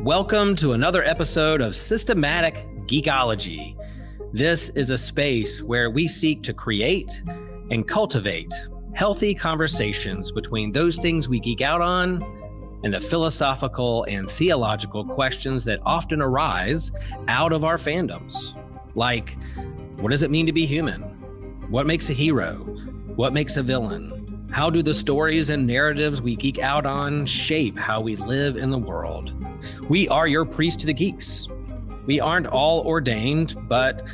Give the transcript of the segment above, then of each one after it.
Welcome to another episode of Systematic Geekology. This is a space where we seek to create and cultivate healthy conversations between those things we geek out on and the philosophical and theological questions that often arise out of our fandoms. Like, what does it mean to be human? What makes a hero? What makes a villain? How do the stories and narratives we geek out on shape how we live in the world? We are your priest to the geeks. We aren't all ordained, but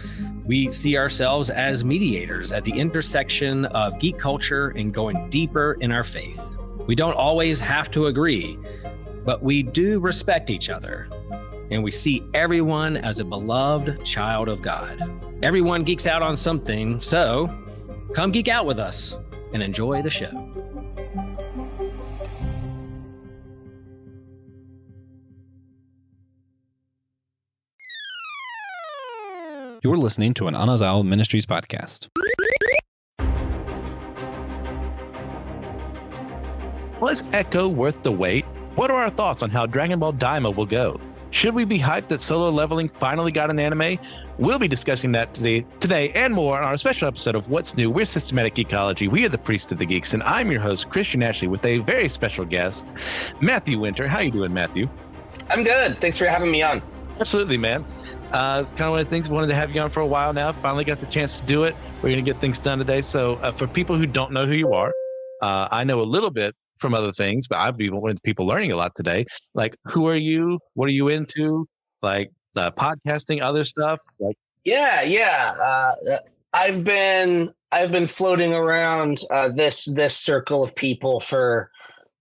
we see ourselves as mediators at the intersection of geek culture and going deeper in our faith. We don't always have to agree, but we do respect each other, and we see everyone as a beloved child of God. Everyone geeks out on something, so come geek out with us and enjoy the show. You're listening to an Anazal Ministries podcast. Was Echo worth the wait? What are our thoughts on how Dragon Ball Daima will go? Should we be hyped that solo leveling finally got an anime? We'll be discussing that today and more on our special episode of What's New. We're Systematic Geekology. We are the Priest of the Geeks, and I'm your host, Christian Ashley, with a very special guest, Matthew Winter. How you doing, Matthew? I'm good. Thanks for having me on. Absolutely, man. It's kind of one of the things we wanted to have you on for a while now. Finally got the chance to do it. We're going to get things done today. So for people who don't know who you are, I know a little bit from other things, but I've been one of the people learning a lot today. Like, who are you? What are you into? Like podcasting, other stuff? Like, I've been floating around this circle of people for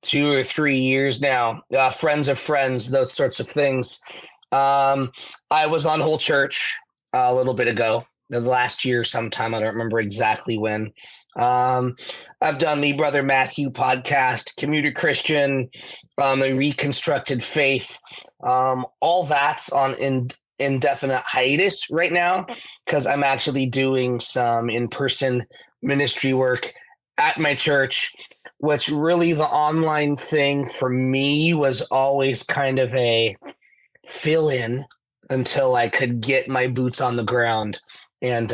2 or 3 years now. Friends of friends, those sorts of things. I was on Whole Church a little bit ago, the last year sometime. I don't remember exactly when. I've done the Brother Matthew podcast, Commuter Christian, the Reconstructed Faith. All that's on indefinite hiatus right now because I'm actually doing some in-person ministry work at my church, which really the online thing for me was always kind of a fill in until I could get my boots on the ground and,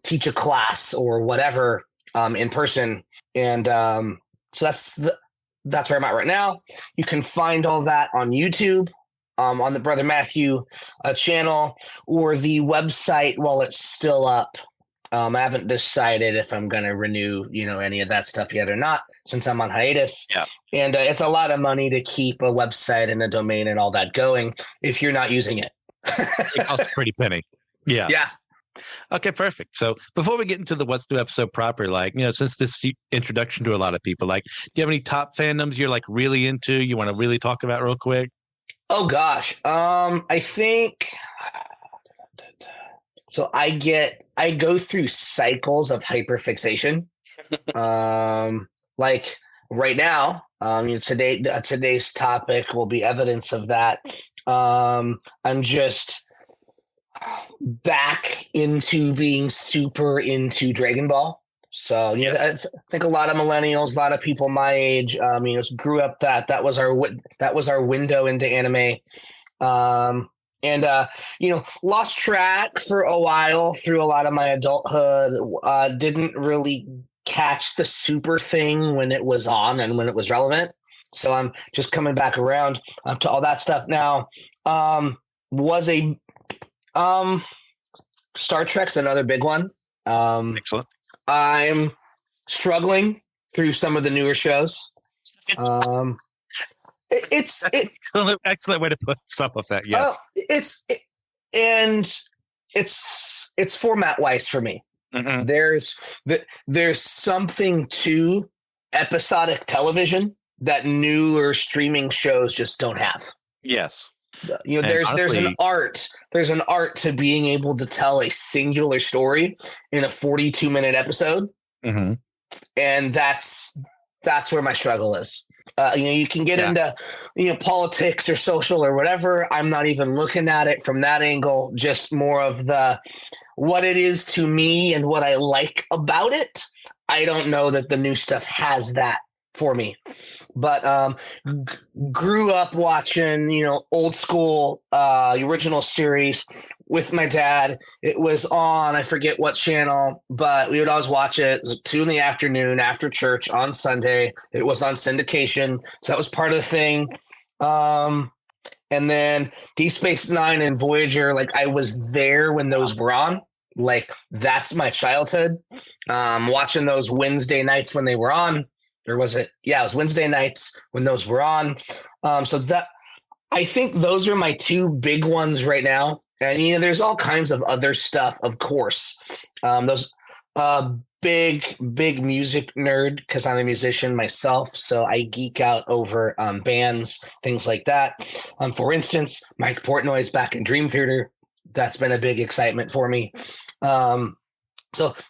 teach a class or whatever in person. And so that's where I'm at right now. You can find all that on YouTube, on the Brother Matthew channel, or the website while it's still up. I haven't decided if I'm going to renew, any of that stuff yet or not, since I'm on hiatus. Yeah. And it's a lot of money to keep a website and a domain and all that going if you're not using it. it costs a pretty penny. Yeah. Yeah. Okay, perfect. So before we get into the What's New episode proper, since this introduction to a lot of people, do you have any top fandoms you're really into, you want to really talk about real quick? Oh gosh. I think so I go through cycles of hyperfixation. Like right now, today's topic will be evidence of that. I'm just back into being super into Dragon Ball. So, I think a lot of millennials, a lot of people my age, grew up that was our window into anime. Lost track for a while through a lot of my adulthood. Didn't really catch the super thing when it was on and when it was relevant. So I'm just coming back around to all that stuff now. Star Trek's another big one. Excellent. I'm struggling through some of the newer shows. It's excellent way to put stuff with that. Yes. It's format wise for me. Mm-hmm. There's something to episodic television that newer streaming shows just don't have. Yes. There's an art to being able to tell a singular story in a 42-minute episode. Mm-hmm. And that's where my struggle is. You can get into politics or social or whatever. I'm not even looking at it from that angle, just more of what it is to me and what I like about it. I don't know that the new stuff has that for me. But grew up watching, old school, original series with my dad. It was on, I forget what channel, but we would always watch it. It was 2 in the afternoon after church on Sunday. It was on syndication, so that was part of the thing. And then Deep Space Nine and Voyager, like I was there when those were on. Like that's my childhood. Watching those Wednesday nights when they were on. Or was it? Yeah, it was Wednesday nights when those were on. So that I think those are my 2 big ones right now. And there's all kinds of other stuff, of course. Those big music nerd because I'm a musician myself, so I geek out over bands, things like that. For instance, Mike Portnoy's back in Dream Theater. That's been a big excitement for me. So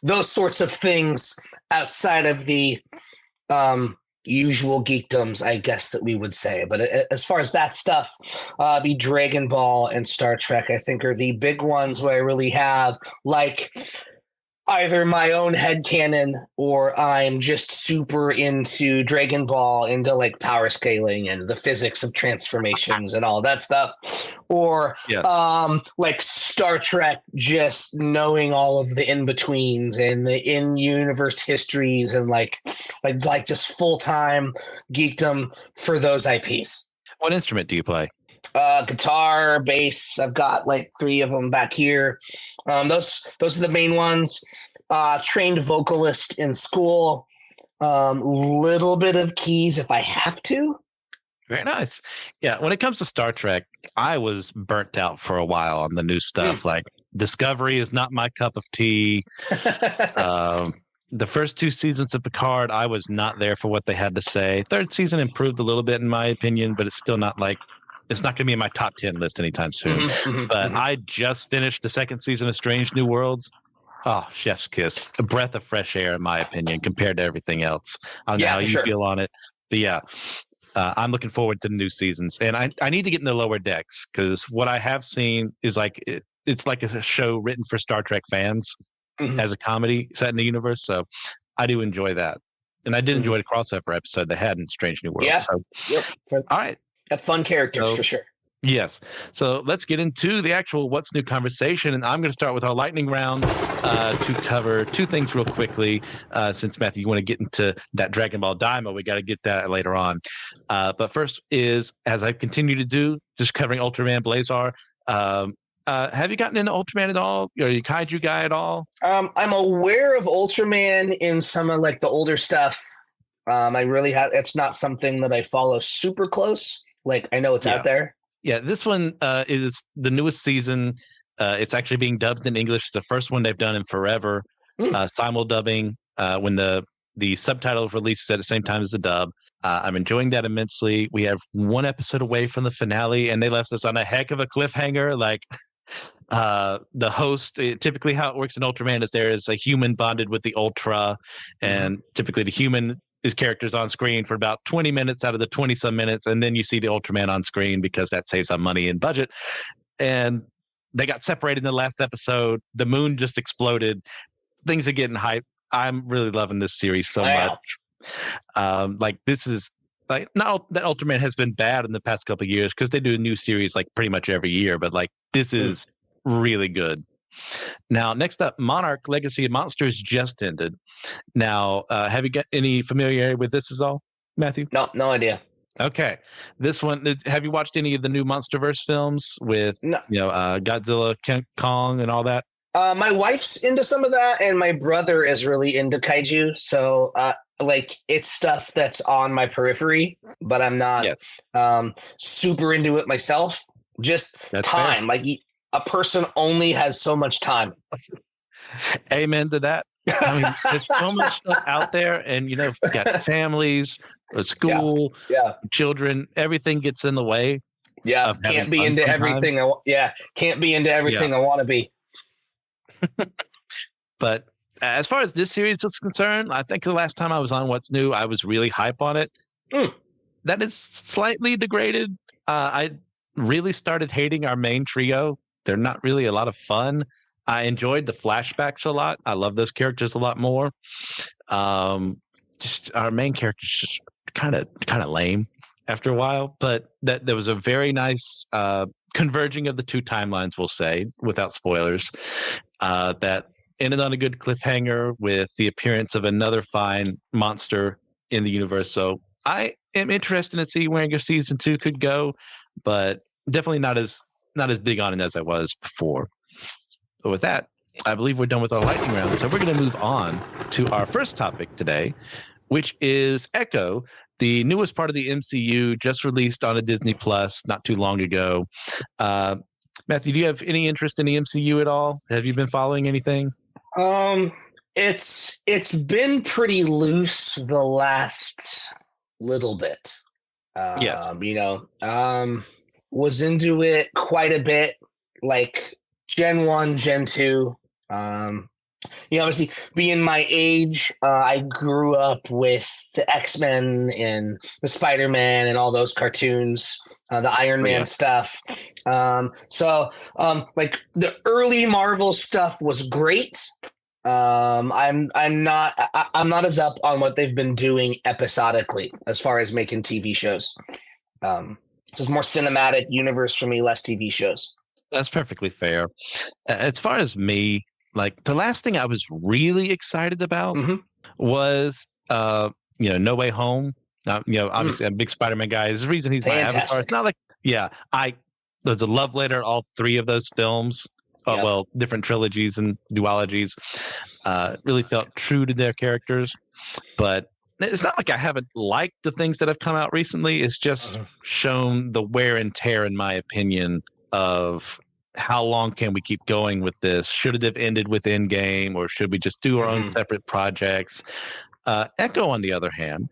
those sorts of things outside of the usual geekdoms, I guess that we would say. But as far as that stuff, be Dragon Ball and Star Trek, I think are the big ones where I really have like either my own headcanon or I'm just super into Dragon Ball, into like power scaling and the physics of transformations and all that stuff. Or Yes. like Star Trek, just knowing all of the in-betweens and the in-universe histories and like just full-time geekdom for those IPs. What instrument do you play? Guitar, bass. I've got like 3 of them back here. Those are the main ones. Trained vocalist in school. Little bit of keys if I have to. Very nice. Yeah, when it comes to Star Trek, I was burnt out for a while on the new stuff. Like Discovery is not my cup of tea. The first 2 seasons of Picard, I was not there for what they had to say. 3rd season improved a little bit in my opinion, but it's still not like it's not going to be in my top 10 list anytime soon. But I just finished the 2nd season of Strange New Worlds. Oh, chef's kiss. A breath of fresh air, in my opinion, compared to everything else. I don't know how you feel on it. But yeah, I'm looking forward to the new seasons. And I need to get in the lower decks because what I have seen is like it's like a show written for Star Trek fans as a comedy set in the universe. So I do enjoy that. And I did enjoy the crossover episode they had in Strange New World. Yeah. So, all right. Got fun characters for sure. Yes. So let's get into the actual What's New conversation. And I'm going to start with our lightning round to cover 2 things real quickly. Since, Matthew, you want to get into that Dragon Ball Daima, we got to get that later on. But first is, as I continue to do, just covering Ultraman Blazar. Have you gotten into Ultraman at all? Are you a kaiju guy at all? I'm aware of Ultraman in some of like the older stuff. I really have. It's not something that I follow super close. Like I know it's out there. Yeah, this one is the newest season. It's actually being dubbed in English. It's the first one they've done in forever. Simul dubbing when the subtitle releases at the same time as the dub. I'm enjoying that immensely. We have 1 episode away from the finale, and they left us on a heck of a cliffhanger. Like the host, typically how it works in Ultraman is there is a human bonded with the Ultra, and typically the human his character's on screen for about 20 minutes out of the 20 some minutes, and then you see the Ultraman on screen because that saves on money and budget. And they got separated in the last episode. The moon just exploded. Things are getting hyped. I'm really loving this series so much. Like this is like not that Ultraman has been bad in the past couple of years because they do a new series like pretty much every year, but like this is really good. Now, next up, Monarch Legacy of Monsters just ended. Now, have you got any familiarity with this at all, Matthew? No idea. Okay. This one, have you watched any of the new MonsterVerse films with Godzilla, King Kong, and all that? My wife's into some of that, and my brother is really into kaiju. So, like, it's stuff that's on my periphery, but I'm not super into it myself. Just that's time. Fair. Like, a person only has so much time. Amen to that. I mean, there's so much stuff out there, and it's got families, a school, children. Everything gets in the way. Yeah, can't be into everything. Can't be into everything I want to be. But as far as this series is concerned, I think the last time I was on What's New, I was really hype on it. That is slightly degraded. I really started hating our main trio. They're not really a lot of fun. I enjoyed the flashbacks a lot. I love those characters a lot more. Just our main characters kind of lame after a while, but that there was a very nice converging of the two timelines, we'll say, without spoilers, that ended on a good cliffhanger with the appearance of another fine monster in the universe. So I am interested to see where season 2 could go, but definitely not as big on it as I was before. But with that, I believe we're done with our lightning round. So we're going to move on to our first topic today, which is Echo, the newest part of the MCU, just released on a Disney Plus not too long ago. Matthew, do you have any interest in the MCU at all? Have you been following anything? It's been pretty loose the last little bit. Yes. Was into it quite a bit, like Gen 1, Gen 2. Obviously being my age, I grew up with the X-Men and the Spider-Man and all those cartoons, the Iron Man stuff. Like the early Marvel stuff was great. I'm not as up on what they've been doing episodically as far as making TV shows. It's more cinematic universe for me, less TV shows. That's perfectly fair. As far as me, like the last thing I was really excited about was, No Way Home. Obviously I'm a big Spider-Man guy. There's a reason he's my avatar. It's not like, there's a love letter, all three of those films. Well, different trilogies and duologies really felt true to their characters. But it's not like I haven't liked the things that have come out recently. It's just shown the wear and tear, in my opinion, of how long can we keep going with this? Should it have ended with Endgame, or should we just do our own separate projects? Echo, on the other hand,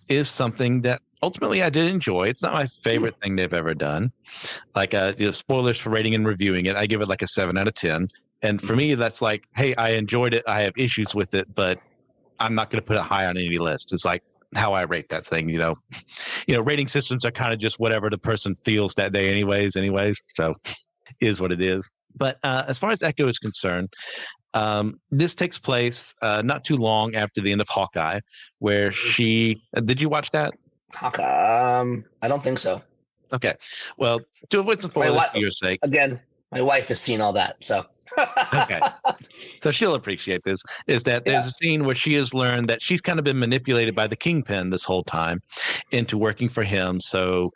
is something that ultimately I did enjoy. It's not my favorite thing they've ever done. Like, spoilers for rating and reviewing it, I give it like a 7 out of 10. And for me, that's like, hey, I enjoyed it. I have issues with it, but I'm not going to put it high on any list. It's like how I rate that thing. Rating systems are kind of just whatever the person feels that day anyways. So is what it is. But as far as Echo is concerned, this takes place not too long after the end of Hawkeye, where she, did you watch that? Hawkeye? I don't think so. Okay. Well, to avoid some spoilers for your sake. Again, my wife has seen all that, so. Okay. So she'll appreciate this, is that there's a scene where she has learned that she's kind of been manipulated by the Kingpin this whole time into working for him. So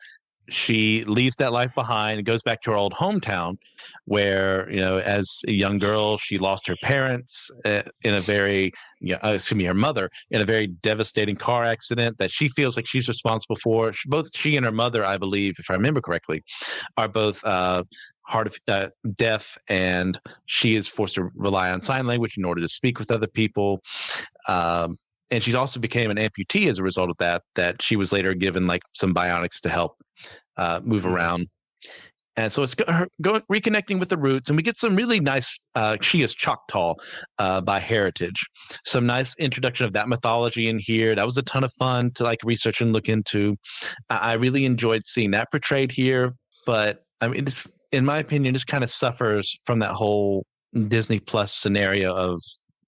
she leaves that life behind and goes back to her old hometown where, as a young girl, she lost her parents her mother in a very devastating car accident that she feels like she's responsible for. Both she and her mother, I believe, if I remember correctly, are both hard of deaf, and she is forced to rely on sign language in order to speak with other people. And she's also became an amputee as a result of that she was later given like some bionics to help move around. And so it's her reconnecting with the roots, and we get some really nice, she is Choctaw by heritage. Some nice introduction of that mythology in here. That was a ton of fun to like research and look into. I really enjoyed seeing that portrayed here, but I mean, it's, in my opinion, just kind of suffers from that whole Disney Plus scenario of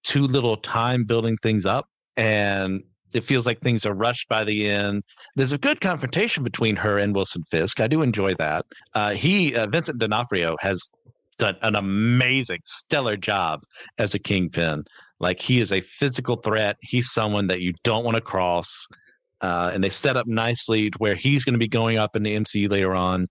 too little time building things up. And it feels like things are rushed by the end. There's a good confrontation between her and Wilson Fisk. I do enjoy that. Vincent D'Onofrio has done an amazing, stellar job as a Kingpin. Like, he is a physical threat. He's someone that you don't want to cross. And they set up nicely to where he's going to be going up in the MCU later on.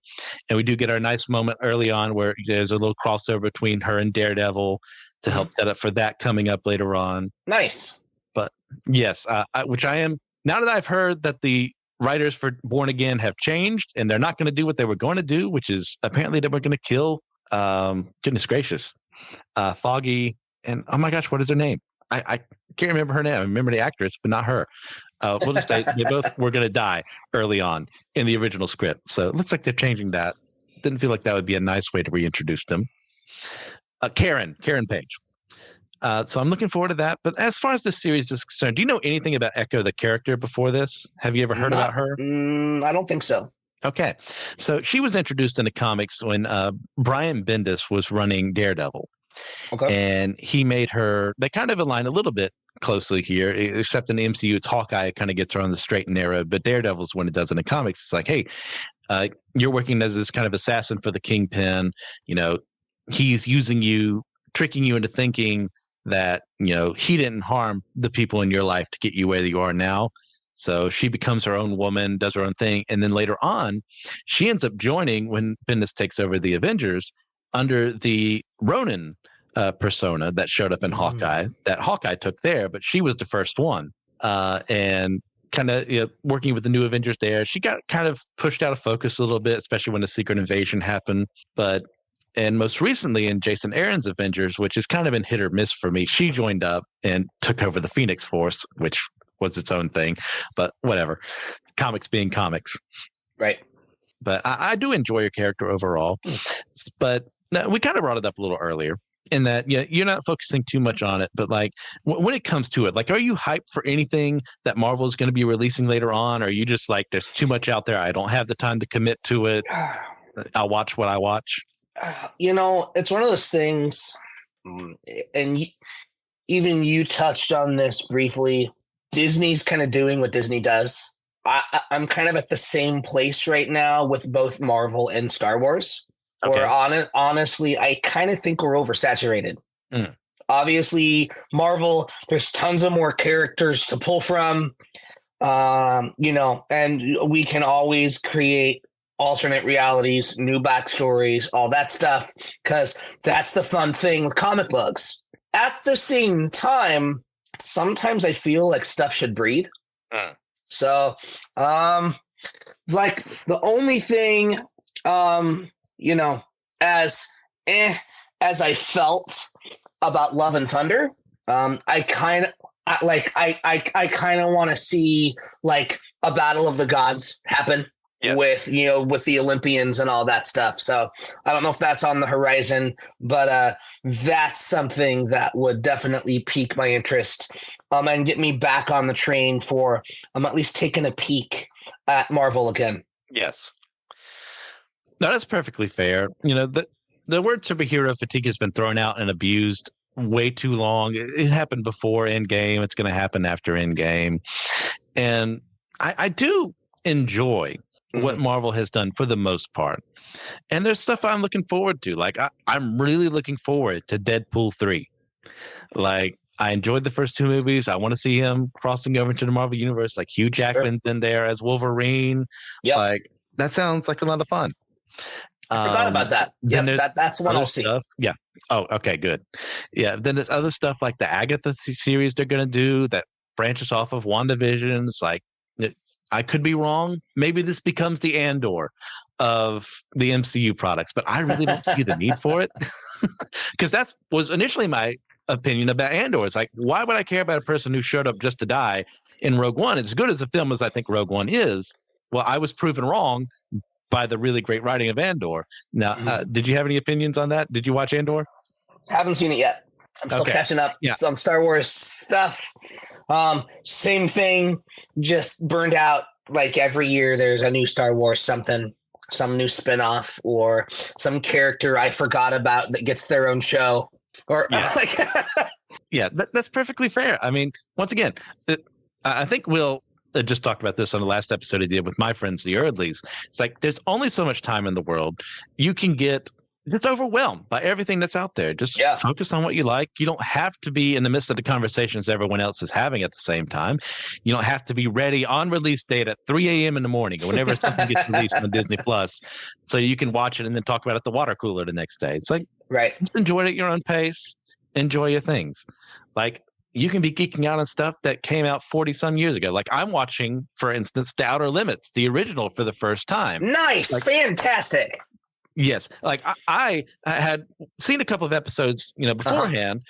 And we do get our nice moment early on where there's a little crossover between her and Daredevil to help set up for that coming up later on. Nice. But yes, which I am, now that I've heard that the writers for Born Again have changed and they're not going to do what they were going to do, which is apparently they were going to kill, goodness gracious, Foggy, and oh my gosh, what is her name? I can't remember her name. I remember the actress, but not her. We'll just say they both were going to die early on in the original script. So it looks like they're changing that. Didn't feel like that would be a nice way to reintroduce them. Karen Page. So I'm looking forward to that. But as far as this series is concerned, do you know anything about Echo, the character, before this? Have you ever heard about her? I don't think so. Okay. So she was introduced in the comics when Brian Bendis was running Daredevil. Okay. And he made her, they kind of align a little bit closely here, except in the MCU, it's Hawkeye kind of gets her on the straight and narrow, but Daredevil's when it does in the comics, it's like, hey, you're working as this kind of assassin for the Kingpin. He's using you, tricking you into thinking that, he didn't harm the people in your life to get you where you are now. So she becomes her own woman, does her own thing. And then later on, she ends up joining when Bendis takes over the Avengers under the Ronin persona that showed up in Hawkeye, that Hawkeye took there, but she was the first one. And kind of working with the new Avengers there. She got kind of pushed out of focus a little bit, especially when the Secret Invasion happened. And most recently in Jason Aaron's Avengers, which has kind of been hit or miss for me, she joined up and took over the Phoenix Force, which was its own thing, but whatever. Comics being comics. Right. But I do enjoy your character overall. But we kind of brought it up a little earlier in that you're not focusing too much on it. But like when it comes to it, like, are you hyped for anything that Marvel is going to be releasing later on? Or are you just like, there's too much out there, I don't have the time to commit to it, I'll watch what I watch? It's one of those things, and even you touched on this briefly. Disney's kind of doing what Disney does. I'm kind of at the same place right now with both Marvel and Star Wars. Okay. Where honestly, I kind of think we're oversaturated. Obviously, Marvel, there's tons of more characters to pull from, and we can always create alternate realities, new backstories, all that stuff, because that's the fun thing with comic books. At the same time, sometimes I feel like stuff should breathe. So, like the only thing, as I felt about Love and Thunder, I kind of want to see like a battle of the gods happen. Yes. with the Olympians and all that stuff. So I don't know if that's on the horizon, but that's something that would definitely pique my interest and get me back on the train for at least taking a peek at Marvel again. Yes. No, that's perfectly fair. The word superhero fatigue has been thrown out and abused way too long. It happened before Endgame. It's going to happen after Endgame. And I do enjoy what Marvel has done for the most part. And there's stuff I'm looking forward to. Like, I'm really looking forward to Deadpool 3. Like, I enjoyed the first two movies. I want to see him crossing over to the Marvel Universe. Like, Hugh Jackman's in there as Wolverine. Yeah, like, that sounds like a lot of fun. I forgot about that. Yeah, that's one I'll see. Yeah. Oh, okay, good. Yeah, then there's other stuff like the Agatha series they're going to do that branches off of WandaVision. It's like, I could be wrong. Maybe this becomes the Andor of the MCU products, but I really don't see the need for it. Because that was initially my opinion about Andor. It's like, why would I care about a person who showed up just to die in Rogue One? As good as a film as I think Rogue One is, well, I was proven wrong by the really great writing of Andor. Now, did you have any opinions on that? Did you watch Andor? Haven't seen it yet. I'm still catching up on Star Wars stuff. Same thing, just burned out. Like every year there's a new Star Wars something, some new spinoff or some character I forgot about that gets their own show. Or that's perfectly fair. I mean, once again, I think we'll just talked about this on the last episode I did with my friends, the Eardleys. It's like, there's only so much time in the world. You can get just overwhelmed by everything that's out there. Just focus on what you like. You don't have to be in the midst of the conversations everyone else is having at the same time. You don't have to be ready on release date at 3 a.m. in the morning or whenever something gets released on Disney Plus, so you can watch it and then talk about it at the water cooler the next day. It's like, just enjoy it at your own pace. Enjoy your things. Like, you can be geeking out on stuff that came out 40 some years ago. Like, I'm watching, for instance, The Outer Limits, the original, for the first time. Nice. Like, fantastic. Yes. Like, I had seen a couple of episodes, beforehand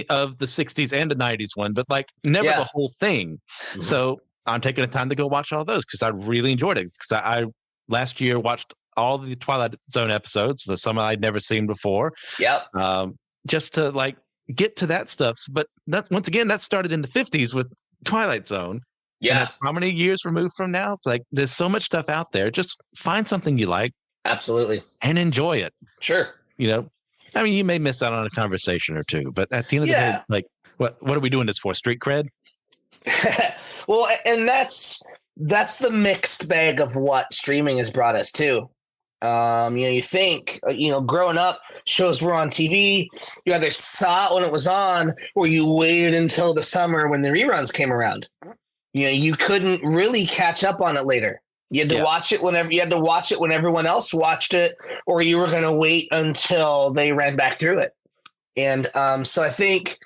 of the 60s and the 90s one, but like never the whole thing. So I'm taking the time to go watch all those because I really enjoyed it. Because I last year watched all the Twilight Zone episodes, so some I'd never seen before. Yep. Just to like get to that stuff. But that's, once again, that started in the 50s with Twilight Zone. Yeah. And that's how many years removed from now? It's like, there's so much stuff out there. Just find something you like. Absolutely. And enjoy it. Sure. I mean, you may miss out on a conversation or two, but at the end of the day, like, What are we doing this for? Street cred? Well, and that's the mixed bag of what streaming has brought us to. You think, growing up, shows were on TV. You either saw it when it was on, or you waited until the summer when the reruns came around. You couldn't really catch up on it later. You had to watch it when everyone else watched it, or you were going to wait until they ran back through it. And so I think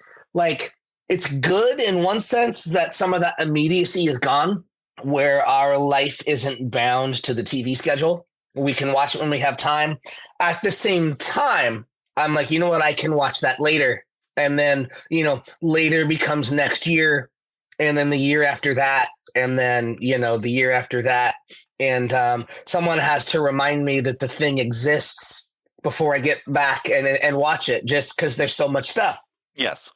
it's good in one sense that some of that immediacy is gone, where our life isn't bound to the TV schedule. We can watch it when we have time. At the same time, I'm like, you know what? I can watch that later. And then, later becomes next year. And then the year after that. And then, the year after that. And someone has to remind me that the thing exists before I get back and watch it, just because there's so much stuff. Yes.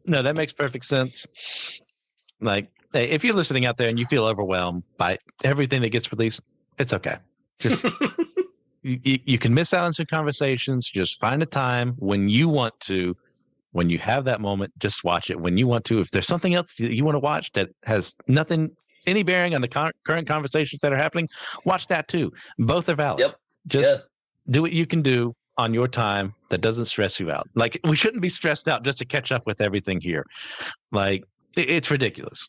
No, that makes perfect sense. Like, hey, if you're listening out there and you feel overwhelmed by everything that gets released, it's okay. Just you can miss out on some conversations. Just find a time when you want to, when you have that moment, just watch it when you want to. If there's something else you want to watch that has any bearing on the current conversations that are happening, watch that too. Both are valid. Yep. Just do what you can do on your time that doesn't stress you out. Like, we shouldn't be stressed out just to catch up with everything here. Like, it's ridiculous.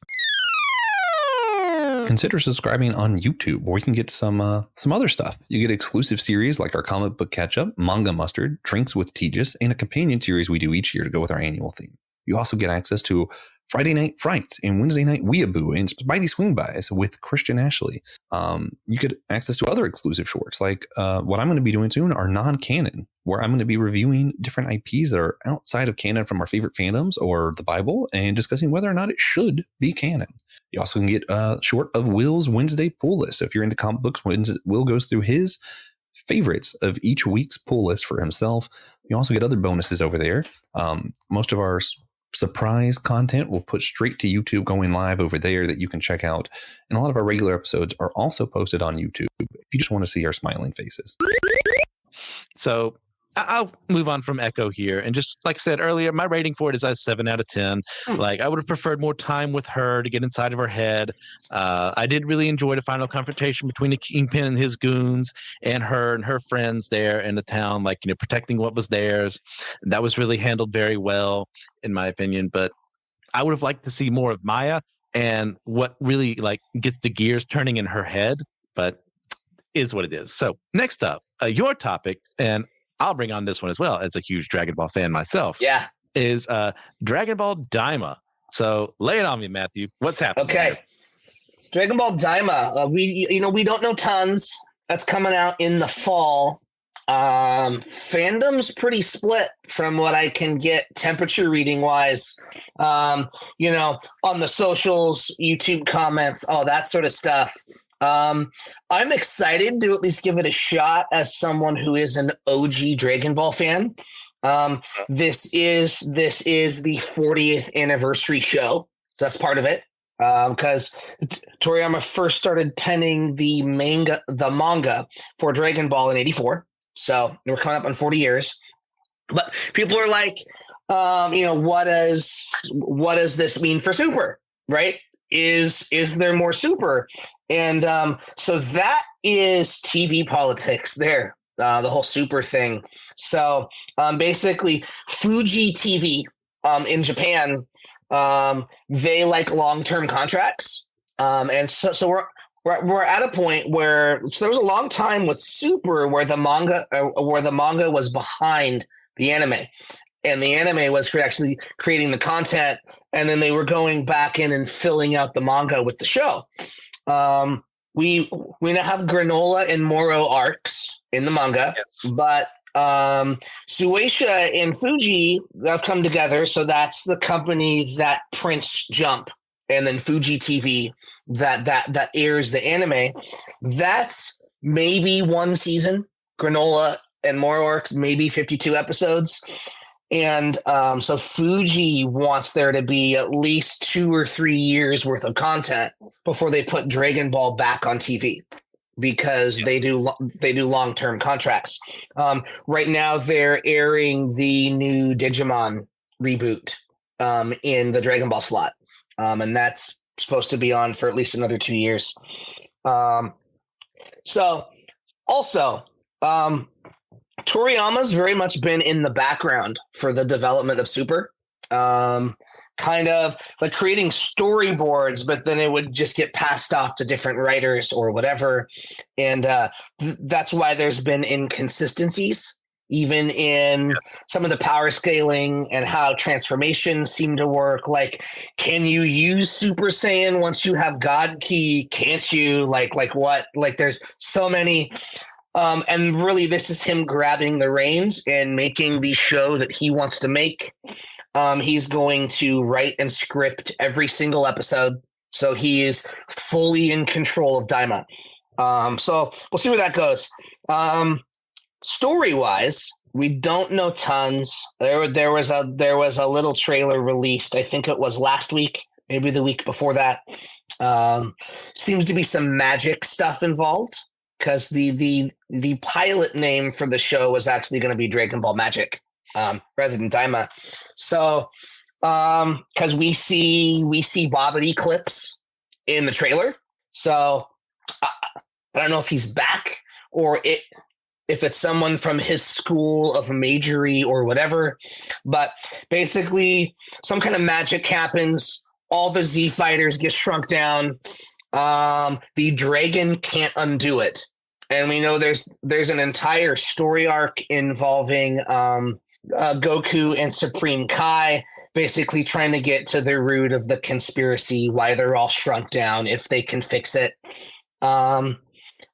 Consider subscribing on YouTube, where you can get some other stuff. You get exclusive series like our comic book catch-up, Manga Mustard, Drinks with Tejas, and a companion series we do each year to go with our annual theme. You also get access to Friday Night Frights and Wednesday Night Weeaboo and Spidey Swingbys with Christian Ashley. You get access to other exclusive shorts, like what I'm going to be doing soon are non-canon, where I'm going to be reviewing different IPs that are outside of canon from our favorite fandoms or the Bible and discussing whether or not it should be canon. You also can get a short of Will's Wednesday pull list. So if you're into comic books, Will goes through his favorites of each week's pull list for himself. You also get other bonuses over there. Most of our surprise content we'll put straight to YouTube, going live over there, that you can check out. And a lot of our regular episodes are also posted on YouTube if you just want to see our smiling faces. So I'll move on from Echo here. And just like I said earlier, my rating for it is a 7 out of 10. Like, I would have preferred more time with her to get inside of her head. I did really enjoy the final confrontation between the Kingpin and his goons and her friends there in the town, like, protecting what was theirs. That was really handled very well, in my opinion. But I would have liked to see more of Maya and what really gets the gears turning in her head, but is what it is. So next up, your topic, and I'll bring on this one as well as a huge Dragon Ball fan myself. Yeah. Is Dragon Ball Daima. So lay it on me, Matthew. What's happening? Okay. It's Dragon Ball Daima. We don't know tons. That's coming out in the fall. Fandom's pretty split from what I can get temperature reading wise. On the socials, YouTube comments, all that sort of stuff. I'm excited to at least give it a shot as someone who is an OG Dragon Ball fan. This is the 40th anniversary show, so that's part of it. Because Toriyama first started penning the manga for Dragon Ball in '84, so we're coming up on 40 years. But people are like, what does this mean for Super? Right? Is there more Super? And so that is TV politics there, the whole Super thing. So basically, Fuji TV in Japan, they like long-term contracts, and so we're at a point where there was a long time with Super where the manga was behind the anime. And the anime was actually creating the content, and then they were going back in and filling out the manga with the show. We now have Granola and Moro arcs in the manga, yes. But Shueisha and Fuji have come together, so that's the company that prints Jump, and then Fuji TV that airs the anime. That's maybe one season. Granola and Moro arcs, maybe 52 episodes. And so Fuji wants there to be at least 2 or 3 years worth of content before they put Dragon Ball back on TV, because they do long-term contracts. Right now they're airing the new Digimon reboot in the Dragon Ball slot. And that's supposed to be on for at least another 2 years. So also, Toriyama's very much been in the background for the development of Super. Kind of like creating storyboards, but then it would just get passed off to different writers or whatever. And that's why there's been inconsistencies, even in some of the power scaling and how transformations seem to work. Like, can you use Super Saiyan once you have God Ki? Can't you? Like what? Like, there's so many. And really, this is him grabbing the reins and making the show that he wants to make. He's going to write and script every single episode. So he is fully in control of Daima. So we'll see where that goes. Story-wise, we don't know tons. There was a little trailer released. I think it was last week, maybe the week before that. Seems to be some magic stuff involved, because the pilot name for the show was actually going to be Dragon Ball Magic, rather than Daima. So, because we see Bobbity clips in the trailer. So I don't know if he's back or if it's someone from his school of magery or whatever. But basically, some kind of magic happens. All the Z fighters get shrunk down. The dragon can't undo it. And we know there's an entire story arc involving Goku and Supreme Kai basically trying to get to the root of the conspiracy, why they're all shrunk down, if they can fix it. I'm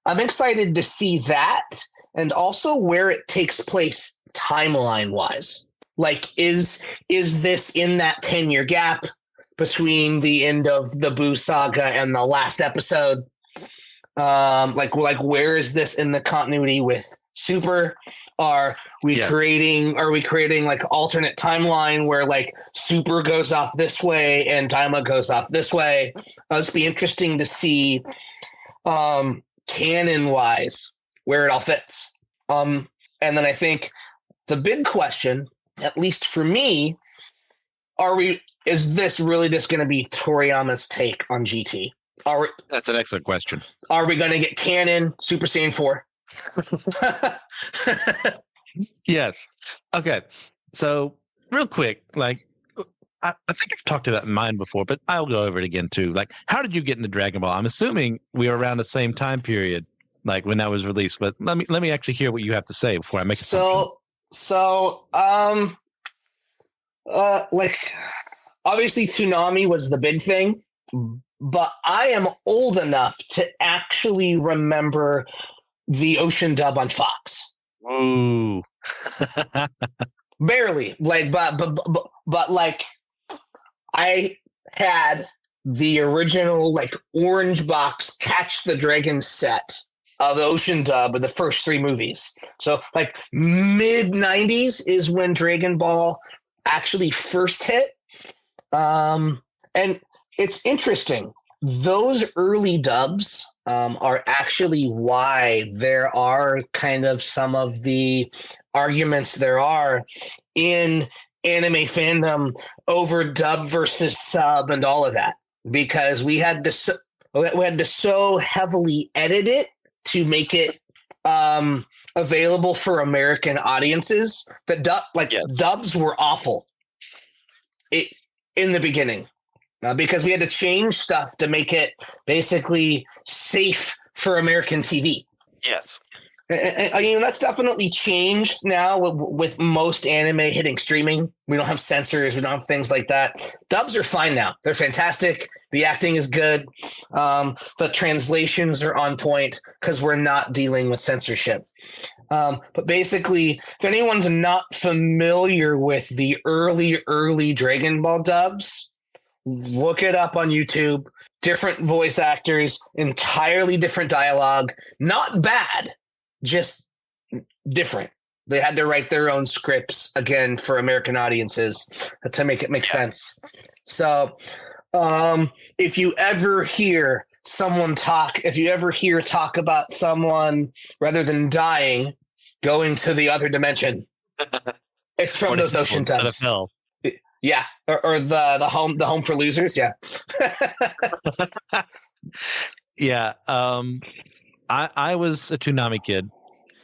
excited to see that, and also where it takes place timeline-wise. Like, is this in that 10-year gap between the end of the Buu saga and the last episode? Like where is this in the continuity with Super? Are we creating like alternate timeline where like Super goes off this way and Daima goes off this way? It'll be interesting to see canon wise where it all fits. And then I think the big question, at least for me, is this really just going to be Toriyama's take on GT? That's an excellent question. Are we going to get canon Super Saiyan 4? Yes. Okay. So real quick, like I think I've talked about mine before, but I'll go over it again too. Like, how did you get into Dragon Ball? I'm assuming we were around the same time period, like when that was released. But let me actually hear what you have to say before I make a like obviously Toonami was the big thing, but I am old enough to actually remember the Ocean dub on Fox. Ooh. Barely. Like, but like I had the original like orange box Catch the Dragon set of the Ocean dub of the first 3 movies. So like mid 90s is when Dragon Ball actually first hit. And it's interesting. Those early dubs are actually why there are kind of some of the arguments there are in anime fandom over dub versus sub and all of that, because we had to so heavily edit it to make it available for American audiences that dubs were awful in the beginning. Because we had to change stuff to make it basically safe for American TV. Yes. And that's definitely changed now with most anime hitting streaming. We don't have censors. We don't have things like that. Dubs are fine now. They're fantastic. The acting is good. The translations are on point because we're not dealing with censorship. But basically, if anyone's not familiar with the early Dragon Ball dubs, look it up on YouTube. Different voice actors, entirely different dialogue. Not bad, just different. They had to write their own scripts again for American audiences to make it make sense. So, if you ever hear talk about someone rather than dying, going to the other dimension, it's from those Ocean dubs. Yeah, or the home for losers. Yeah. Yeah. I was a Toonami kid,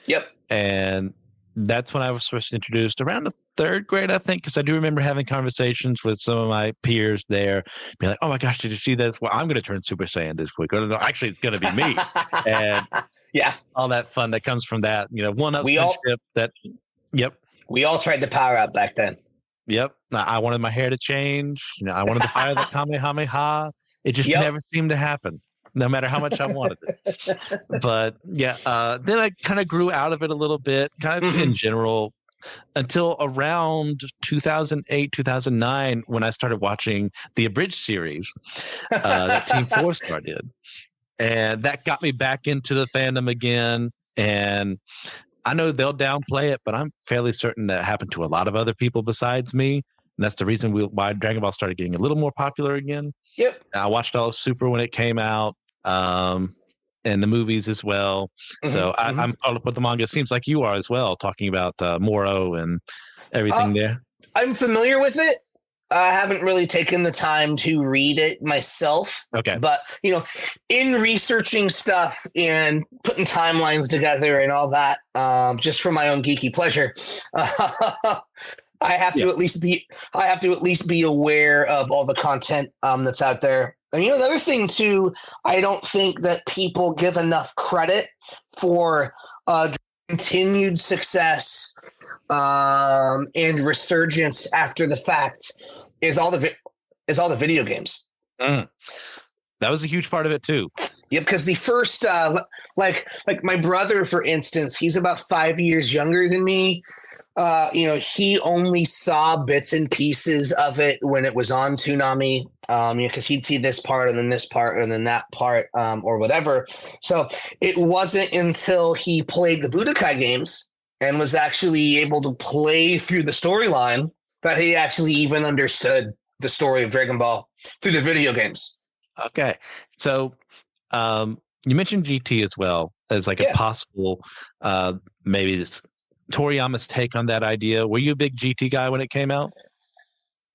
Yep. and that's when I was first introduced around the third grade, I think, because I do remember having conversations with some of my peers there, be like, "Oh my gosh, did you see this? Well, I'm going to turn Super Saiyan this week. Or no, actually, it's going to be me," and Yeah, all that fun that comes from that. we all One-upsmanship. That. Yep. we all tried to power up back then. Yep. I wanted my hair to change. I wanted to fire the Kamehameha. It just Yep. never seemed to happen, no matter how much I wanted it. But yeah, then I kind of grew out of it a little bit, kind of in general, until around 2008, 2009, when I started watching the abridged series that Team Four Star did. And that got me back into the fandom again. And I know they'll downplay it, but I'm fairly certain that happened to a lot of other people besides me. And that's the reason why Dragon Ball started getting a little more popular again. Yep. I watched all of Super when it came out, and the movies as well. So I'm caught up with the manga. It seems like you are as well, talking about Moro and everything there. I'm familiar with it. I haven't really taken the time to read it myself. Okay. But, in researching stuff and putting timelines together and all that, just for my own geeky pleasure, I have to at least be aware of all the content that's out there. And the other thing too, I don't think that people give enough credit for continued success and resurgence after the fact is all the video games. That was a huge part of it too. Yep, because the first like my brother, for instance, he's about 5 years younger than me. He only saw bits and pieces of it when it was on Toonami, because he'd see this part and then this part and then that part, or whatever. So it wasn't until he played the Budokai games and was actually able to play through the storyline that he actually even understood the story of Dragon Ball through the video games. Okay. So you mentioned GT as well as like a possible, maybe this Toriyama's take on that idea. Were you a big GT guy when it came out?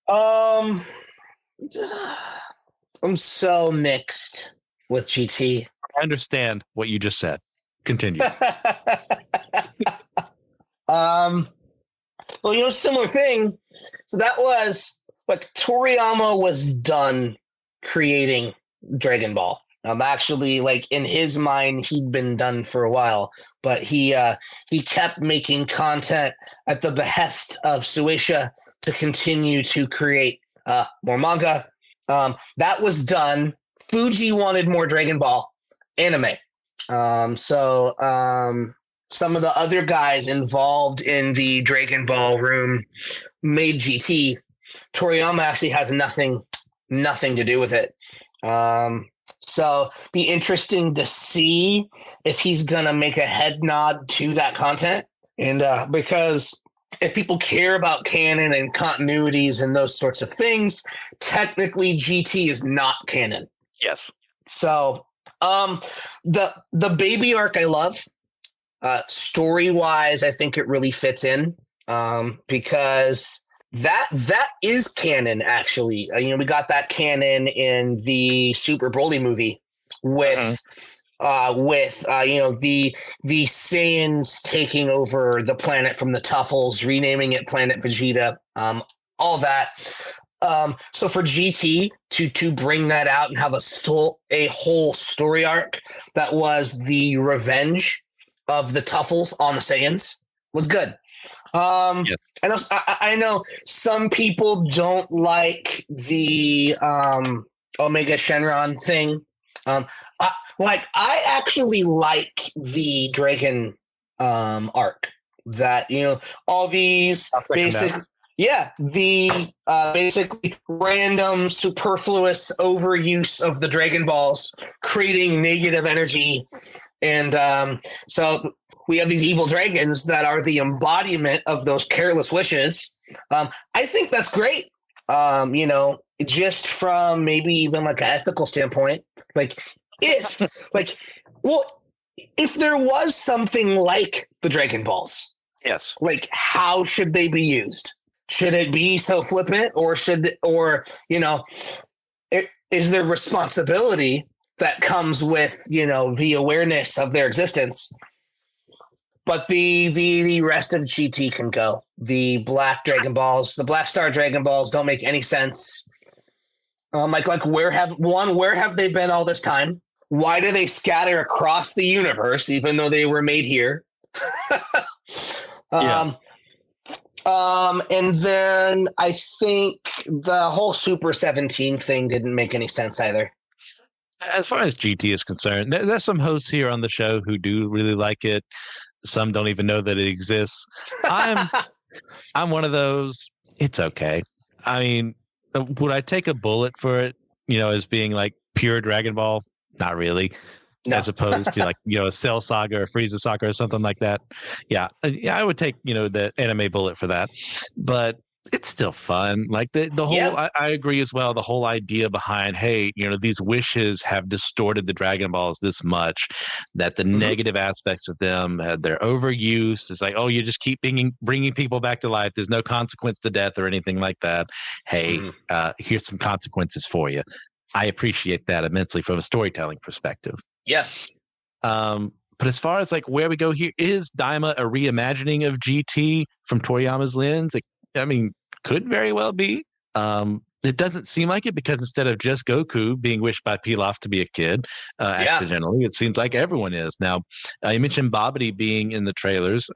I'm so mixed with GT. I understand what you just said. Continue. Well, similar thing. So that was like Toriyama was done creating Dragon Ball. Actually, like in his mind, he'd been done for a while, but he kept making content at the behest of Shueisha to continue to create more manga. That was done. Fuji wanted more Dragon Ball anime. So some of the other guys involved in the Dragon Ball room made GT. Toriyama actually has nothing to do with it. So be interesting to see if he's gonna make a head nod to that content, and because if people care about canon and continuities and those sorts of things, technically GT is not canon. Yes. So the baby arc I love. Story wise, I think it really fits in because that is canon. Actually, we got that canon in the Super Broly movie with the Saiyans taking over the planet from the Tuffles, renaming it Planet Vegeta, all that. So for GT to bring that out and have a whole story arc that was the revenge of the Tuffles on the Saiyans was good. Yes. I know some people don't like the Omega Shenron thing. I actually like the Dragon arc that all these basic basically random superfluous overuse of the Dragon Balls creating negative energy. And so we have these evil dragons that are the embodiment of those careless wishes. I think that's great. Just from maybe even like an ethical standpoint, if there was something like the Dragon Balls, yes, how should they be used? should it be so flippant, or is there responsibility that comes with, the awareness of their existence? But the rest of GT can go. The Black Dragon Balls, the Black Star Dragon Balls don't make any sense. Like where have they been all this time? Why do they scatter across the universe, even though they were made here? Yeah. And then I think the whole Super 17 thing didn't make any sense either. As far as GT is concerned, there's some hosts here on the show who do really like it. Some don't even know that it exists. I'm one of those. It's okay. I mean, would I take a bullet for it, as being like pure Dragon Ball? Not really. No. As opposed to like, a Cell Saga or Frieza Saga or something like that. Yeah, I would take, the anime bullet for that. But it's still fun. Like the whole, Yeah. I agree as well. The whole idea behind, hey, these wishes have distorted the Dragon Balls this much that the negative aspects of them, their overuse, is like, oh, you just keep bringing people back to life. There's no consequence to death or anything like that. Hey, here's some consequences for you. I appreciate that immensely from a storytelling perspective. Yeah. But as far as like where we go here, is Daima a reimagining of GT from Toriyama's lens? Could very well be. It doesn't seem like it, because instead of just Goku being wished by Pilaf to be a kid accidentally, it seems like everyone is. Now, you mentioned Bobbity being in the trailers.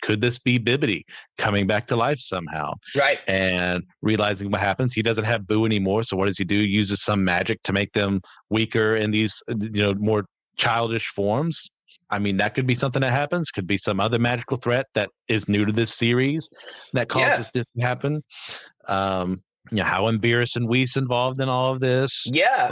Could this be Bibbidi coming back to life somehow? Right. And realizing what happens. He doesn't have Boo anymore, so what does he do? Uses some magic to make them weaker in these, more childish forms. I mean, that could be something that happens. Could be some other magical threat that is new to this series that causes this to happen. How Beerus and Whis involved in all of this? Yeah,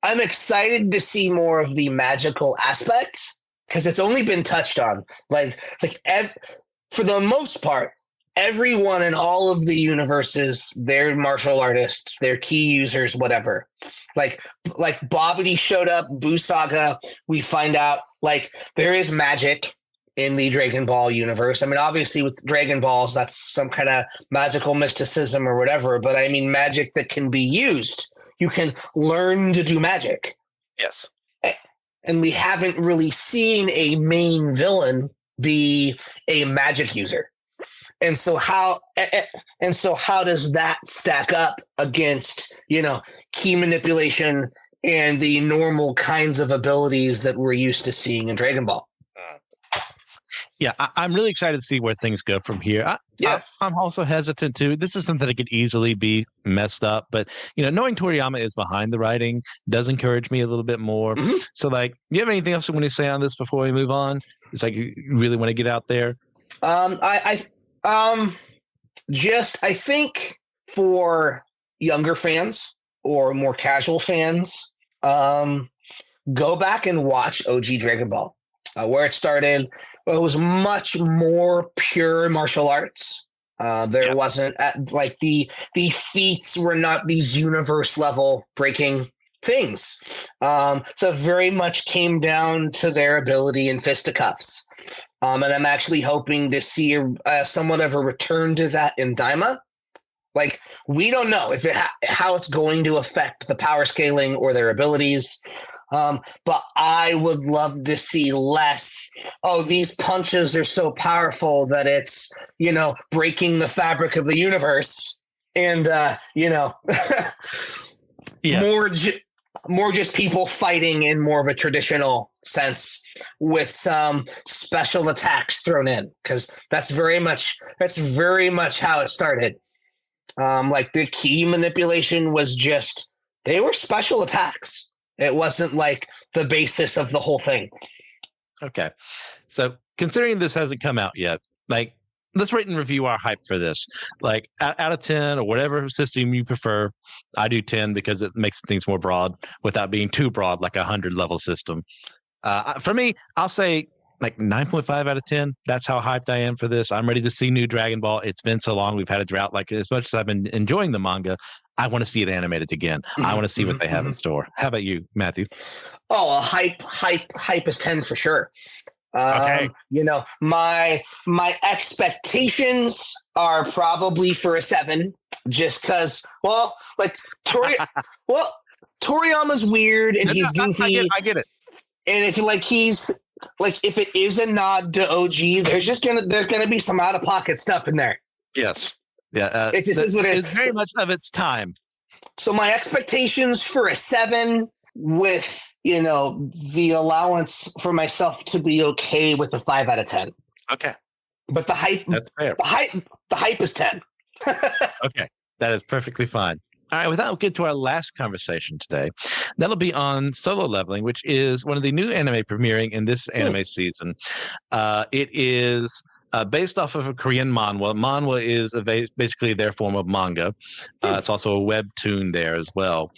I'm excited to see more of the magical aspect, because it's only been touched on. For the most part, everyone in all of the universes, they're martial artists, they're key users, whatever. Like Bobbity showed up, Boo Saga, we find out there is magic in the Dragon Ball universe. I mean, obviously with Dragon Balls, that's some kind of magical mysticism or whatever, but I mean magic that can be used. You can learn to do magic. Yes. And we haven't really seen a main villain be a magic user. And so how does that stack up against, key manipulation and the normal kinds of abilities that we're used to seeing in Dragon Ball? Yeah, I'm really excited to see where things go from here. I'm also hesitant too. This is something that could easily be messed up, but knowing Toriyama is behind the writing does encourage me a little bit more. Mm-hmm. So, do you have anything else you want to say on this before we move on? It's like you really want to get out there. I think for younger fans or more casual fans, go back and watch OG Dragon Ball. Where it started, it was much more pure martial arts. There wasn't the feats were not these universe level breaking things. So it very much came down to their ability in fisticuffs. And I'm actually hoping to see somewhat of a return to that in Daima. We don't know how it's going to affect the power scaling or their abilities. But I would love to see less. Oh, these punches are so powerful that it's, breaking the fabric of the universe, and more just people fighting in more of a traditional sense with some special attacks thrown in, because that's very much how it started. The key manipulation was just, they were special attacks. It wasn't the basis of the whole thing. Okay. So considering this hasn't come out yet, let's rate and review our hype for this. Out of 10 or whatever system you prefer. I do 10 because it makes things more broad without being too broad, like a 100 level system. For me, I'll say 9.5 out of 10. That's how hyped I am for this. I'm ready to see new Dragon Ball. It's been so long. We've had a drought. As much as I've been enjoying the manga, I want to see it animated again. I want to see what they have in store. How about you, Matthew? Oh, hype is 10 for sure. Okay. My expectations are probably for a 7, just because. Well, like Toriyama's weird and he's goofy. I get it. And if if it is a nod to OG, there's gonna be some out of pocket stuff in there. Yes. Yeah. It just is what it is. It's very much of its time. So my expectations for a 7, with the allowance for myself to be okay with a 5 out of 10. Okay. But the hype, That's fair. The hype is 10. Okay. That is perfectly fine. All right, with that, we'll get to our last conversation today. That'll be on Solo Leveling, which is one of the new anime premiering in this anime season. It is based off of a Korean manhwa. Manhwa is basically their form of manga. It's also a webtoon there as well.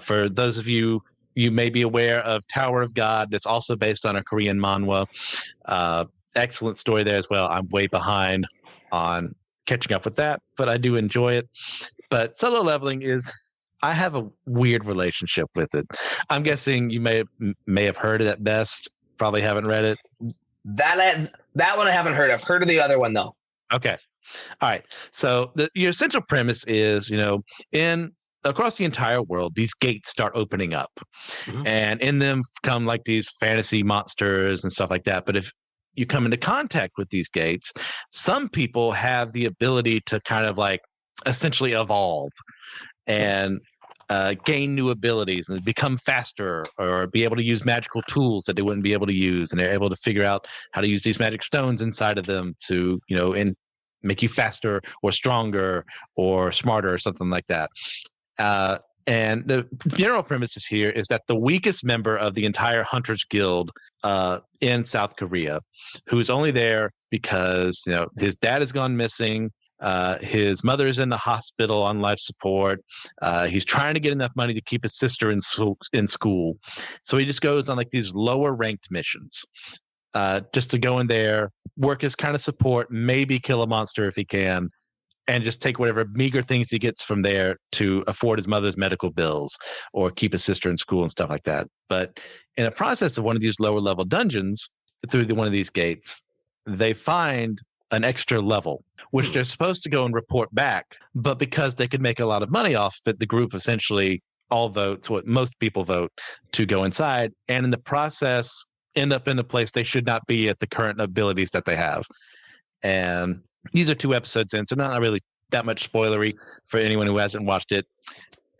For those of you may be aware of Tower of God. It's also based on a Korean manhwa. Excellent story there as well. I'm way behind on catching up with that, but I do enjoy it. But Solo Leveling I have a weird relationship with it. I'm guessing you may have heard it at best. Probably haven't read it. That one I haven't heard. I've heard of the other one though. Okay. All right. So your central premise is, across the entire world, these gates start opening up, and in them come like these fantasy monsters and stuff like that. But if you come into contact with these gates, some people have the ability to kind of like essentially evolve and gain new abilities and become faster, or be able to use magical tools that they wouldn't be able to use, and they're able to figure out how to use these magic stones inside of them to and make you faster or stronger or smarter or something like that. And the general premises here is that the weakest member of the entire Hunters Guild in South Korea, who's only there because his dad has gone missing, his mother's in the hospital on life support, he's trying to get enough money to keep his sister in school, so he just goes on like these lower ranked missions, just to go in there, work as kind of support, maybe kill a monster if he can, and just take whatever meager things he gets from there to afford his mother's medical bills or keep his sister in school and stuff like that. But in the process of one of these lower level dungeons, through one of these gates, they find an extra level, which they're supposed to go and report back. But because they could make a lot of money off it, the group essentially all votes what most people vote to go inside. And in the process, end up in a place they should not be at the current abilities that they have. And these are 2 episodes in, so not really that much spoilery for anyone who hasn't watched it.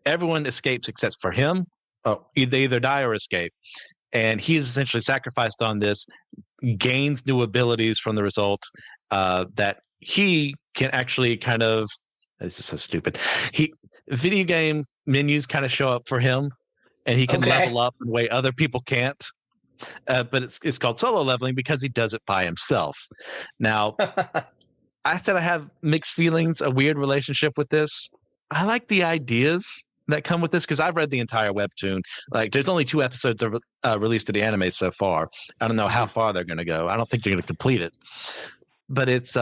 Everyone escapes except for him. They either die or escape. And he is essentially sacrificed on this, gains new abilities from the result, that he can actually kind of, this is so stupid. Video game menus kind of show up for him, and he can level up in a way other people can't. But it's called Solo Leveling because he does it by himself. Now, I said I have mixed feelings, a weird relationship with this. I like the ideas that come with this because I've read the entire webtoon. Like, there's only 2 episodes released to the anime so far. I don't know how far they're going to go. I don't think they're going to complete it. But it's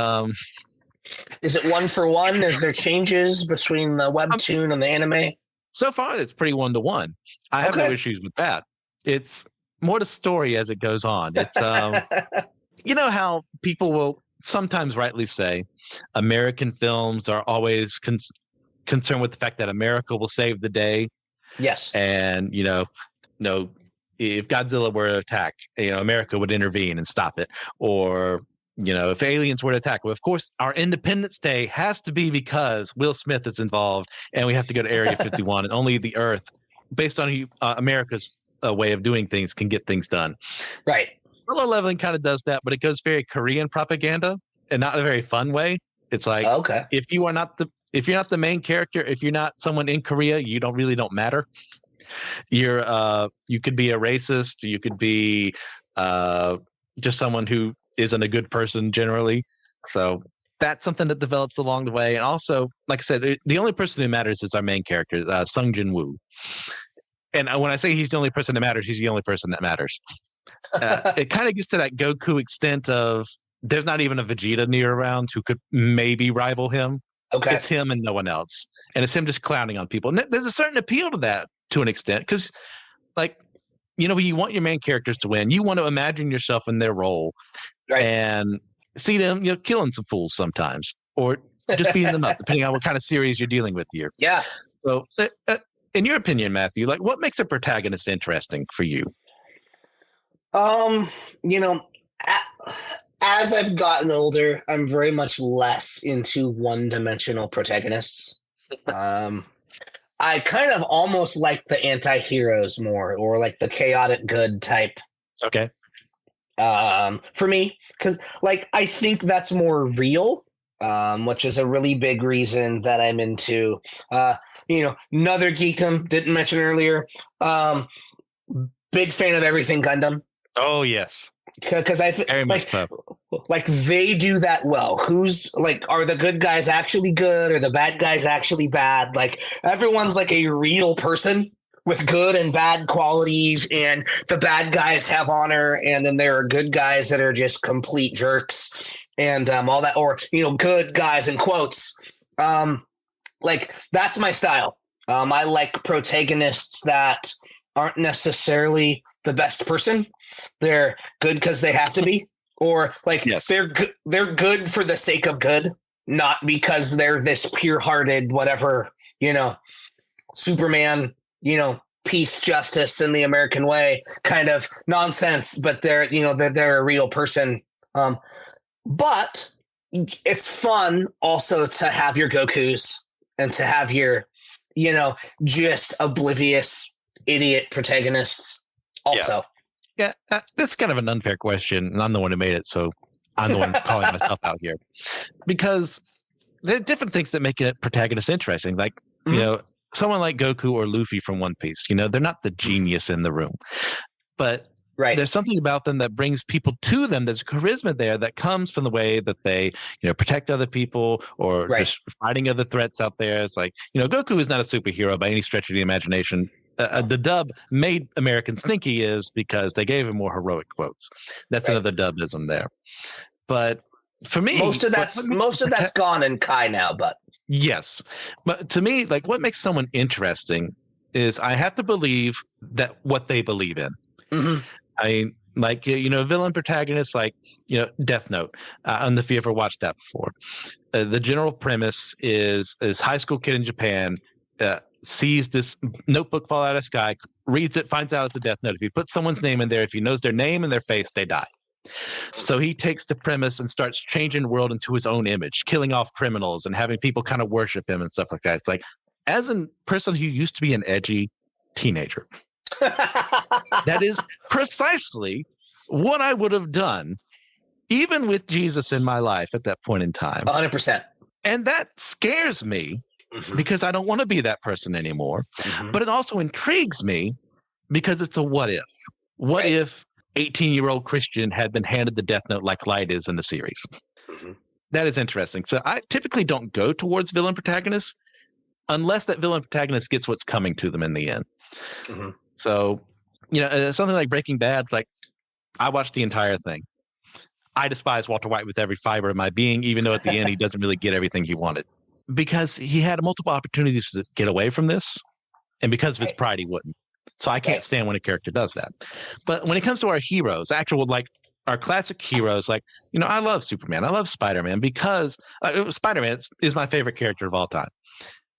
Is it 1 for 1? Is there changes between the webtoon and the anime? So far, it's pretty 1-to-1. I have no issues with that. It's more the story as it goes on. It's how people will sometimes rightly say American films are always concerned with the fact that America will save the day. Yes. And, if Godzilla were to attack, America would intervene and stop it. Or, if aliens were to attack, well, of course, our Independence Day has to be because Will Smith is involved and we have to go to Area 51 and only the Earth, based on America's way of doing things, can get things done. Right. Solo Leveling kind of does that, but it goes very Korean propaganda and not in a very fun way. It's like, if you're not the main character, if you're not someone in Korea, you don't matter. You could be a racist, you could be just someone who isn't a good person generally. So that's something that develops along the way. And also, like I said, the only person who matters is our main character, Sung Jin-woo. And when I say he's the only person that matters, he's the only person that matters. It kind of gets to that Goku extent of there's not even a Vegeta near around who could maybe rival him. Okay. It's him and no one else. And it's him just clowning on people. And there's a certain appeal to that to an extent because, like, you want your main characters to win. You want to imagine yourself in their role, Right. and see them, killing some fools sometimes, or just beating them up, depending on what kind of series you're dealing with here. Yeah. So, in your opinion, Matthew, like, what makes a protagonist interesting for you? You know, as I've gotten older, I'm very much less into one-dimensional protagonists. I kind of almost like the anti-heroes more, or like the chaotic good type. Okay. For me, because like I think that's more real, which is a really big reason that I'm into. Another geekdom didn't mention earlier. Big fan of everything Gundam. Oh yes, because I think like they do that well. Who's like, are the good guys actually good, or the bad guys actually bad? Like everyone's like a real person with good and bad qualities, and the bad guys have honor, and then there are good guys that are just complete jerks, and all that, or good guys in quotes. Like that's my style. I like protagonists that aren't necessarily the best person. They're good because they have to be, or like they're good for the sake of good, not because they're this pure-hearted whatever, Superman, peace, justice, and the American way kind of nonsense, but they're a real person. But it's fun also to have your Gokus and to have your just oblivious idiot protagonists also. Yeah, this is kind of an unfair question, and I'm the one who made it, so I'm the one calling myself out here. Because there are different things that make a protagonist interesting. Like, someone like Goku or Luffy from One Piece, they're not the genius in the room. But there's something about them that brings people to them. There's charisma there that comes from the way that they, protect other people, or just fighting other threats out there. It's like, Goku is not a superhero by any stretch of the imagination. The dub made American Stinky is because they gave him more heroic quotes. That's another dubism there. But for me, most of that's gone in Kai now. But yes, but to me, like, what makes someone interesting is I have to believe that what they believe in. Mm-hmm. I mean, like, villain protagonists like, Death Note. I don't know if you ever watched that before. The general premise is high school kid in Japan sees this notebook fall out of the sky, reads it, finds out it's a death note. If you put someone's name in there, if he knows their name and their face, they die. So he takes the premise and starts changing the world into his own image, killing off criminals and having people kind of worship him and stuff like that. It's like, as a person who used to be an edgy teenager, that is precisely what I would have done, even with Jesus in my life at that point in time. 100%. And that scares me. Mm-hmm. Because I don't want to be that person anymore. Mm-hmm. But it also intrigues me because it's a what if. What if 18-year-old Christian had been handed the death note like Light is in the series? Mm-hmm. That is interesting. So I typically don't go towards villain protagonists unless that villain protagonist gets what's coming to them in the end. Mm-hmm. So, something like Breaking Bad, like, I watched the entire thing. I despise Walter White with every fiber of my being, even though at the end he doesn't really get everything he wanted. Because he had multiple opportunities to get away from this, and because of his pride, he wouldn't. So I can't stand when a character does that. But when it comes to our heroes, like our classic heroes, like, I love Superman, I love Spider-Man, because Spider-Man is my favorite character of all time.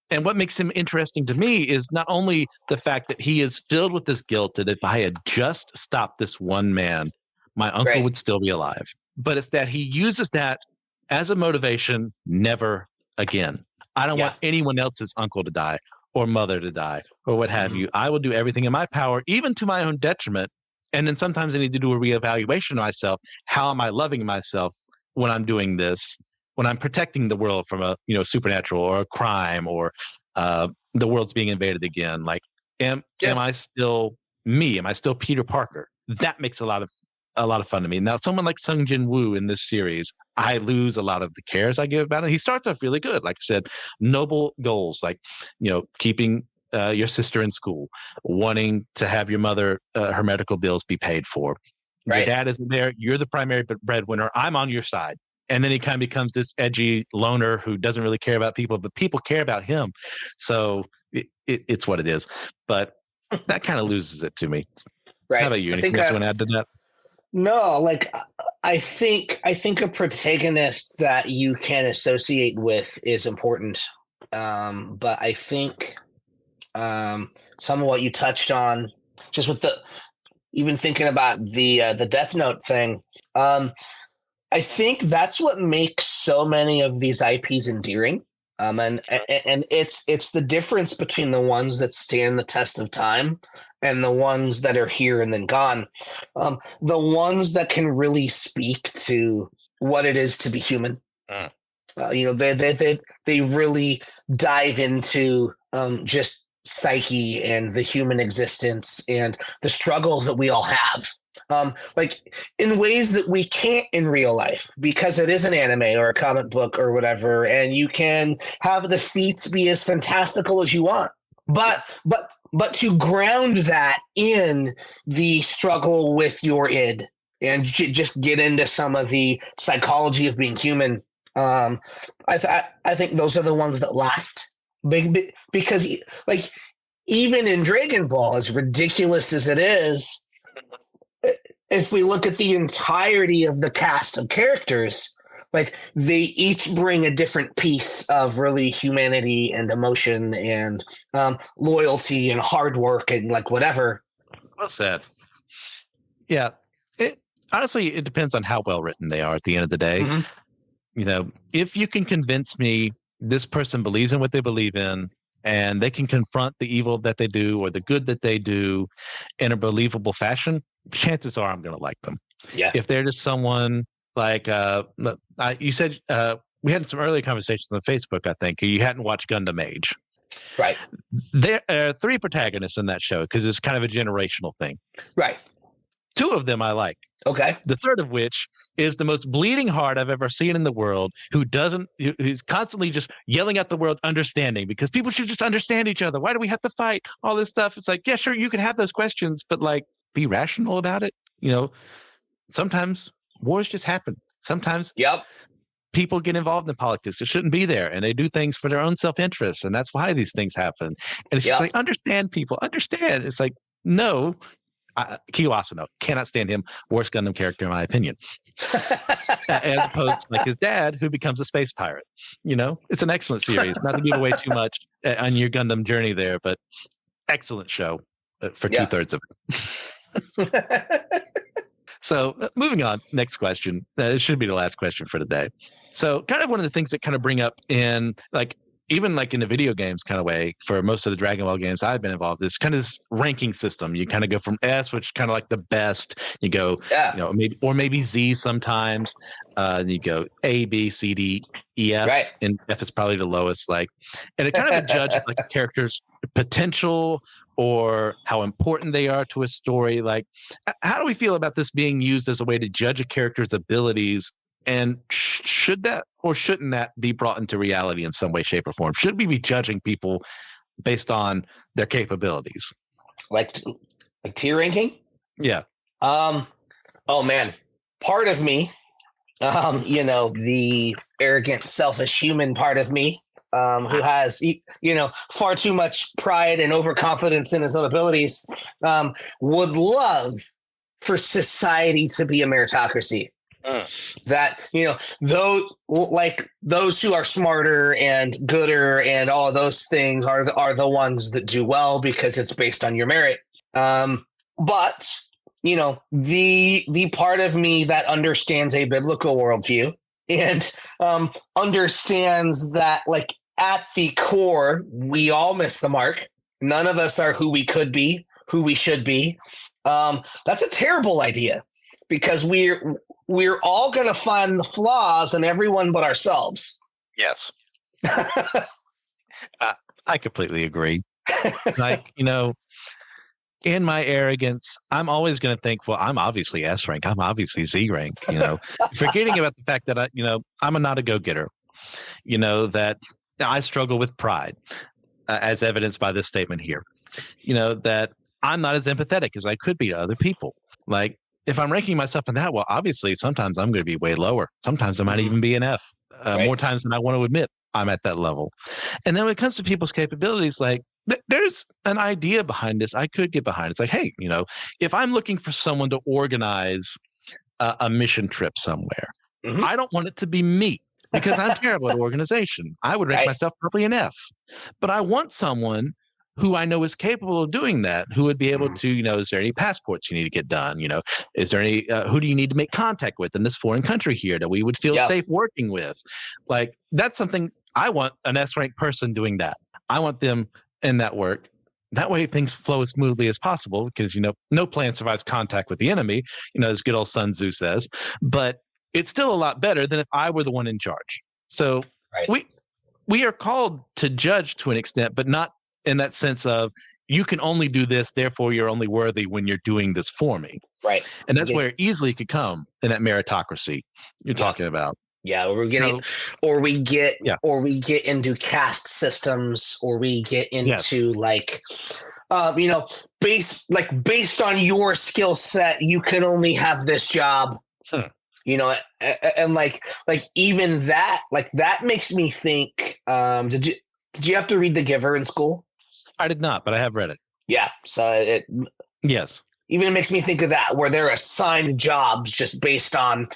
And what makes him interesting to me is not only the fact that he is filled with this guilt that if I had just stopped this one man, my uncle would still be alive. But it's that he uses that as a motivation, never again. I don't want anyone else's uncle to die or mother to die or what have you. I will do everything in my power, even to my own detriment. And then sometimes I need to do a reevaluation of myself. How am I loving myself when I'm doing this? When I'm protecting the world from a supernatural or a crime, or the world's being invaded again? Like, am I still me? Am I still Peter Parker? That makes a lot of fun to me. Now, someone like Sung Jin Woo in this series, I lose a lot of the cares I give about it. He starts off really good. Like I said, noble goals, like, keeping your sister in school, wanting to have your mother, her medical bills be paid for. Your dad isn't there. You're the primary breadwinner. I'm on your side. And then he kind of becomes this edgy loner who doesn't really care about people, but people care about him. So it's what it is. But that kind of loses it to me. Right. How about you? I Anything think else you want to add to that? no, like I think a protagonist that you can associate with is important. But I think some of what you touched on, just with the even thinking about the Death Note thing, I think that's what makes so many of these IPs endearing. And it's the difference between the ones that stand the test of time and the ones that are here and then gone. The ones that can really speak to what it is to be human. Mm. They really dive into just psyche and the human existence and the struggles that we all have. Like in ways that we can't in real life because it is an anime or a comic book or whatever, and you can have the feats be as fantastical as you want. But to ground that in the struggle with your id and just get into some of the psychology of being human. I think those are the ones that last because like even in Dragon Ball, as ridiculous as it is, if we look at the entirety of the cast of characters, like they each bring a different piece of really humanity and emotion and loyalty and hard work and like whatever. Well said. Yeah. It honestly, it depends on how well written they are at the end of the day. Mhm. You know, if you can convince me this person believes in what they believe in and they can confront the evil that they do or the good that they do in a believable fashion, chances are I'm going to like them. Yeah. If they're just someone like you said, we had some earlier conversations on Facebook, I think. You hadn't watched Gundam Age. Right. There are 3 protagonists in that show because it's kind of a generational thing. Right. 2 of them I like. Okay. The third of which is the most bleeding heart I've ever seen in the world, who's constantly just yelling at the world, understanding, because people should just understand each other. Why do we have to fight? All this stuff. It's like, yeah, sure, you can have those questions, but like be rational about it. You know, sometimes wars just happen. Sometimes Yep. people get involved in politics. It shouldn't be there. And they do things for their own self-interest. And that's why these things happen. And it's just like, understand people, understand. It's like, no. Kiyoasano, cannot stand him. Worst Gundam character in my opinion. As opposed to like his dad, who becomes a space pirate. You know, it's an excellent series. Not to give away too much on your Gundam journey there, but excellent show for 2/3 of it. So moving on, next question. It should be the last question for today. So kind of one of the things that kind of bring up in like, even like in the video games kind of way for most of the Dragon Ball games I've been involved, is kind of this ranking system. You kind of go from S, which is kind of like the best. You go, you know, maybe Z sometimes. You go A, B, C, D, E, F, right. And F is probably the lowest. Like, and it kind of judges like a character's potential or how important they are to a story. Like, how do we feel about this being used as a way to judge a character's abilities? And should that or shouldn't that be brought into reality in some way, shape, or form? Should we be judging people based on their capabilities? Like tier ranking? Yeah. Oh man. Part of me, you know, the arrogant, selfish human part of me, who has, you know, far too much pride and overconfidence in his own abilities, would love for society to be a meritocracy. That, you know, those who are smarter and gooder and all of those things are the ones that do well because it's based on your merit. But you know, the part of me that understands a biblical worldview and understands that, like, at the core, we all miss the mark. None of us are who we could be, who we should be. That's a terrible idea because we're all going to find the flaws in everyone but ourselves. Yes. I completely agree. Like, you know, in my arrogance, I'm always going to think, well, I'm obviously S rank. I'm obviously Z rank, you know, forgetting about the fact that I'm not a go-getter, you know, that I struggle with pride, as evidenced by this statement here, you know, that I'm not as empathetic as I could be to other people. Like, if I'm ranking myself in that, well, obviously, sometimes I'm going to be way lower. Sometimes I might even be an F. Right. More times than I want to admit I'm at that level. And then when it comes to people's capabilities, like, there's an idea behind this. I could get behind. It's like, hey, if I'm looking for someone to organize a mission trip somewhere, I don't want it to be me because I'm terrible at organization. I would rank Right. myself probably an F. But I want someone who I know is capable of doing that, who would be able to, is there any passports you need to get done? Is there any, who do you need to make contact with in this foreign country here that we would feel safe working with? Like, that's something I want an S-rank person doing that. I want them in that work. That way things flow as smoothly as possible because, no plan survives contact with the enemy, as good old Sun Tzu says. But it's still a lot better than if I were the one in charge. So we are called to judge to an extent, but not in that sense of you can only do this, therefore you're only worthy when you're doing this for me. Right. And that's where it easily could come in that meritocracy you're talking about. Yeah, we're getting, or we get into caste systems, or we get into based on your skill set, you can only have this job. And like even that, that makes me think. Did you have to read The Giver in school? I did not, but I have read it. Yeah, so yes. Even it makes me think of that, where they're assigned jobs just based on,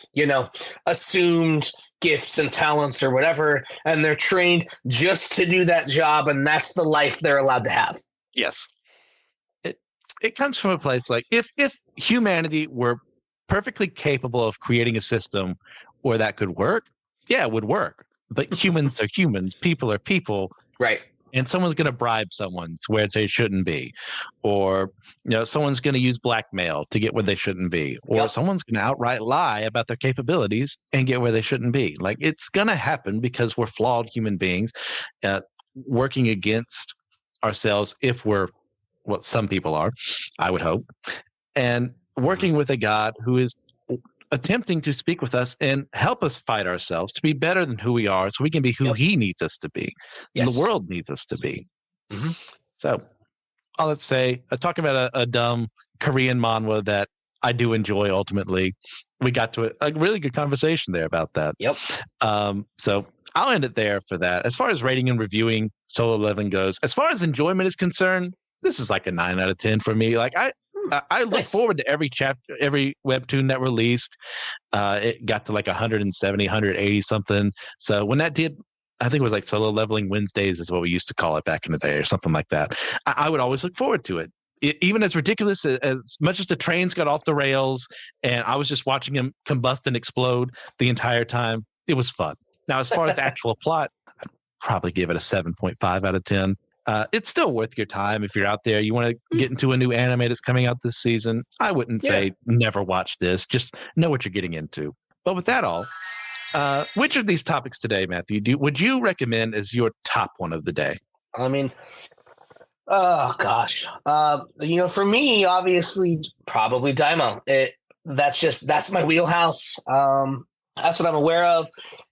assumed gifts and talents or whatever, and they're trained just to do that job, and that's the life they're allowed to have. Yes. It comes from a place like if humanity were perfectly capable of creating a system where that could work, yeah, it would work. But humans are humans, people are people. Right. And someone's going to bribe someone where they shouldn't be, or someone's going to use blackmail to get where they shouldn't be, or someone's going to outright lie about their capabilities and get where they shouldn't be. Like, it's going to happen because we're flawed human beings working against ourselves if we're what some people are, I would hope, and working with a God who is attempting to speak with us and help us fight ourselves to be better than who we are so we can be who he needs us to be. Yes. The world needs us to be. Mm-hmm. So all let's say, talking about a dumb Korean manhwa that I do enjoy ultimately. We got to a really good conversation there about that. Yep. So I'll end it there for that. As far as rating and reviewing Solo Leveling goes, as far as enjoyment is concerned, this is like a 9 out of 10 for me. Like I look forward to every chapter, every webtoon that released. It got to like 170, 180 something. So when that did, I think it was like Solo Leveling Wednesdays is what we used to call it back in the day or something like that. I would always look forward to it. Even as ridiculous as much as the trains got off the rails and I was just watching them combust and explode the entire time, it was fun. Now, as far as the actual plot, I'd probably give it a 7.5 out of 10. It's still worth your time if you're out there. You want to get into a new anime that's coming out this season. I wouldn't say never watch this. Just know what you're getting into. But with that all, which of these topics today, Matthew, would you recommend as your top one of the day? I mean, oh gosh, for me, obviously, probably Daima. That's my wheelhouse. That's what I'm aware of.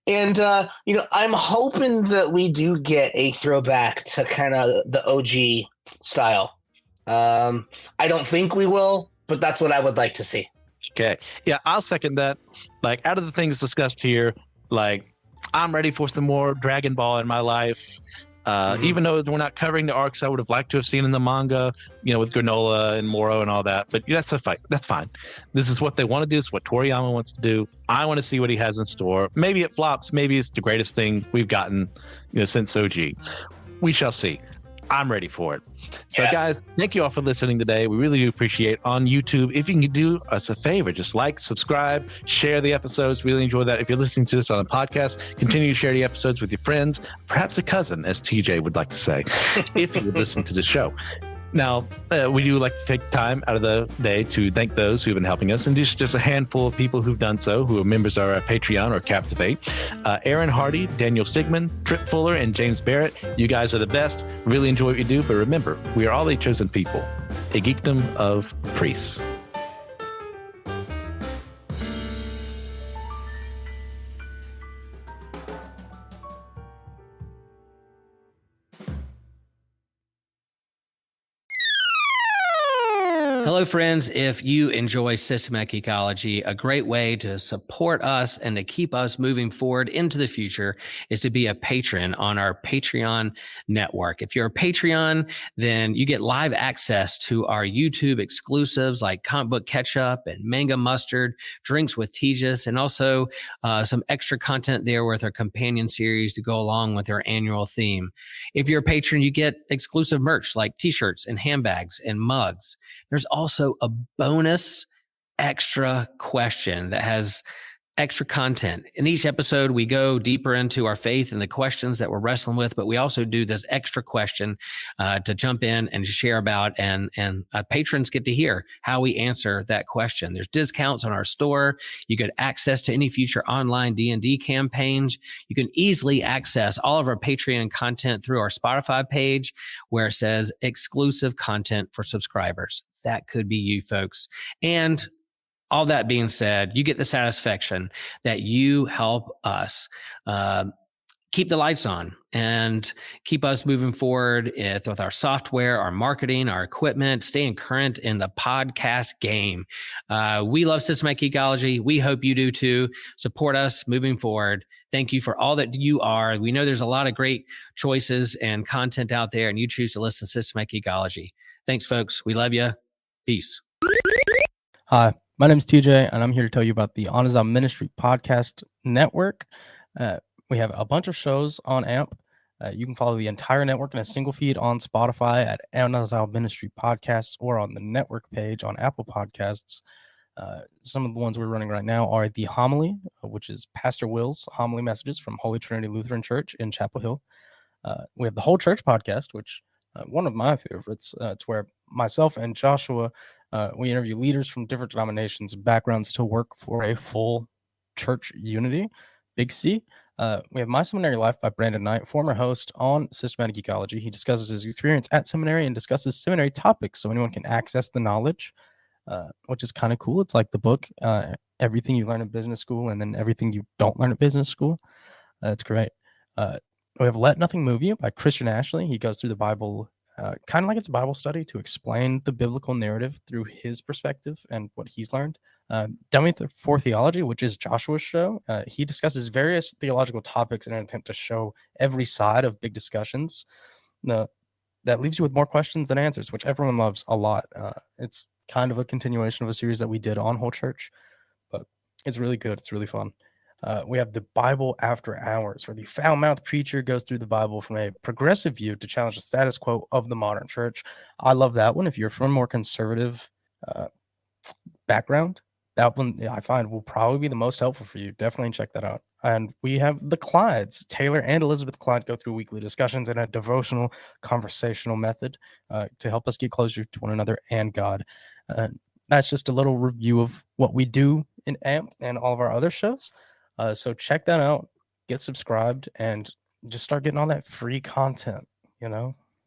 And, I'm hoping that we do get a throwback to kind of the OG style. I don't think we will, but that's what I would like to see. Okay. Yeah, I'll second that. Like, out of the things discussed here, like, I'm ready for some more Dragon Ball in my life. Even though we're not covering the arcs I would have liked to have seen in the manga, with Granola and Moro and all that. But that's a fight. That's fine. This is what they want to do. It's what Toriyama wants to do. I want to see what he has in store. Maybe it flops. Maybe it's the greatest thing we've gotten, since OG. We shall see. I'm ready for it. So, guys, thank you all for listening today. We really do appreciate on YouTube. If you can do us a favor, just like, subscribe, share the episodes. Really enjoy that. If you're listening to this on a podcast, continue to share the episodes with your friends, perhaps a cousin, as TJ would like to say, if you would listen to the show. Now, we do like to take time out of the day to thank those who've been helping us, and just a handful of people who've done so, who are members of our Patreon or Captivate. Aaron Hardy, Daniel Sigmund, Trip Fuller, and James Barrett. You guys are the best. Really enjoy what you do, but remember, we are all a chosen people, a geekdom of priests. Hello, friends, if you enjoy systematic ecology, a great way to support us and to keep us moving forward into the future is to be a patron on our Patreon network. If you're a Patreon, then you get live access to our YouTube exclusives like Comic Book Ketchup and Manga Mustard, Drinks with Tejas, and also some extra content there with our companion series to go along with our annual theme. If you're a patron, you get exclusive merch like t-shirts and handbags and mugs. There's also a bonus extra question that has extra content. In each episode, we go deeper into our faith and the questions that we're wrestling with, but we also do this extra question to jump in and share about, and patrons get to hear how we answer that question. There's discounts on our store. You get access to any future online D&D campaigns. You can easily access all of our Patreon content through our Spotify page where it says exclusive content for subscribers. That could be you folks. And all that being said, you get the satisfaction that you help us keep the lights on and keep us moving forward with our software, our marketing, our equipment, staying current in the podcast game. We love systematic ecology. We hope you do too. Support us moving forward. Thank you for all that you are. We know there's a lot of great choices and content out there, and you choose to listen to systematic ecology. Thanks, folks. We love you. Peace. Hi, my name is TJ, and I'm here to tell you about the Anazal Ministry Podcast Network. We have a bunch of shows on AMP. You can follow the entire network in a single feed on Spotify at Anazal Ministry Podcasts or on the network page on Apple Podcasts. Some of the ones we're running right now are The Homily, which is Pastor Will's homily messages from Holy Trinity Lutheran Church in Chapel Hill. We have the Whole Church Podcast, which one of my favorites. It's where myself and Joshua, we interview leaders from different denominations and backgrounds to work for a full church unity, Big C. We have My Seminary Life by Brandon Knight, former host on Systematic Ecology. He discusses his experience at seminary and discusses seminary topics so anyone can access the knowledge, which is kind of cool. It's like the book, Everything You Learn in Business School and then Everything You Don't Learn at Business School. That's great. We have Let Nothing Move You by Christian Ashley. He goes through the Bible kind of like it's a Bible study to explain the biblical narrative through his perspective and what he's learned. Dummy for Theology, which is Joshua's show, he discusses various theological topics in an attempt to show every side of big discussions. That leaves you with more questions than answers, which everyone loves a lot. It's kind of a continuation of a series that we did on Whole Church, but it's really good. It's really fun. We have the Bible After Hours, where the foul-mouthed preacher goes through the Bible from a progressive view to challenge the status quo of the modern church. I love that one. If you're from a more conservative background, that one I find will probably be the most helpful for you. Definitely check that out. And we have the Clydes. Taylor and Elizabeth Clyde go through weekly discussions in a devotional, conversational method to help us get closer to one another and God. That's just a little review of what we do in AMP and all of our other shows. So check that out, get subscribed, and just start getting all that free content, you know?